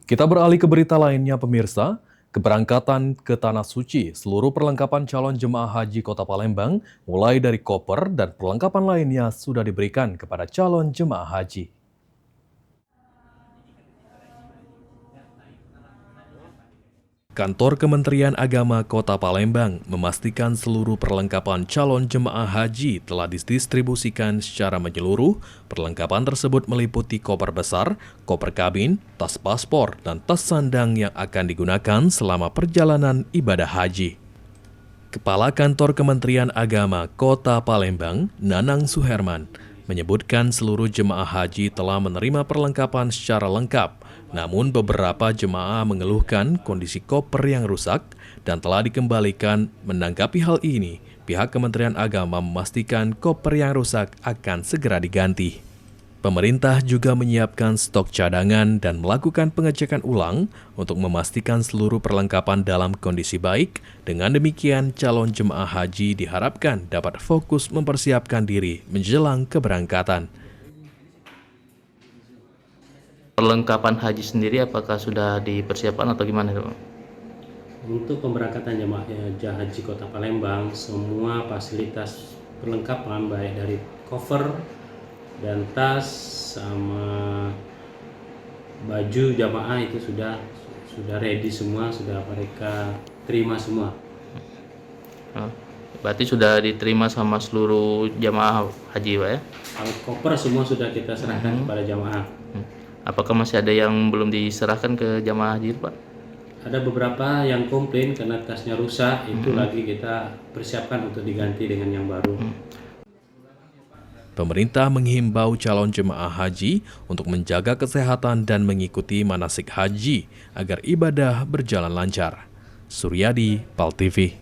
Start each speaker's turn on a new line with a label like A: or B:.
A: Kita beralih ke berita lainnya, pemirsa. Keberangkatan ke Tanah Suci, seluruh perlengkapan calon jemaah haji Kota Palembang, mulai dari koper dan perlengkapan lainnya sudah diberikan kepada calon jemaah haji. Kantor Kementerian Agama Kota Palembang memastikan seluruh perlengkapan calon jemaah haji telah didistribusikan secara menyeluruh. Perlengkapan tersebut meliputi koper besar, koper kabin, tas paspor, dan tas sandang yang akan digunakan selama perjalanan ibadah haji. Kepala Kantor Kementerian Agama Kota Palembang, Nanang Suherman, menyebutkan seluruh jemaah haji telah menerima perlengkapan secara lengkap. Namun beberapa jemaah mengeluhkan kondisi koper yang rusak dan telah dikembalikan. Menanggapi hal ini, pihak Kementerian Agama memastikan koper yang rusak akan segera diganti. Pemerintah juga menyiapkan stok cadangan dan melakukan pengecekan ulang untuk memastikan seluruh perlengkapan dalam kondisi baik. Dengan demikian, calon jemaah haji diharapkan dapat fokus mempersiapkan diri menjelang keberangkatan.
B: Perlengkapan haji sendiri apakah sudah dipersiapkan atau gimana, Pak?
C: Untuk pemberangkatan jemaah haji Kota Palembang, semua fasilitas perlengkapan baik dari cover dan tas sama baju jamaah itu sudah ready semua, sudah mereka terima semua.
B: Berarti sudah diterima sama seluruh jamaah haji, Pak, ya?
C: Kalau koper semua sudah kita serahkan kepada jamaah.
B: Apakah masih ada yang belum diserahkan ke jamaah haji, Pak?
C: Ada beberapa yang komplain karena tasnya rusak, itu lagi kita persiapkan untuk diganti dengan yang baru.
A: Pemerintah menghimbau calon jemaah haji untuk menjaga kesehatan dan mengikuti manasik haji agar ibadah berjalan lancar. Suryadi, PAL TV.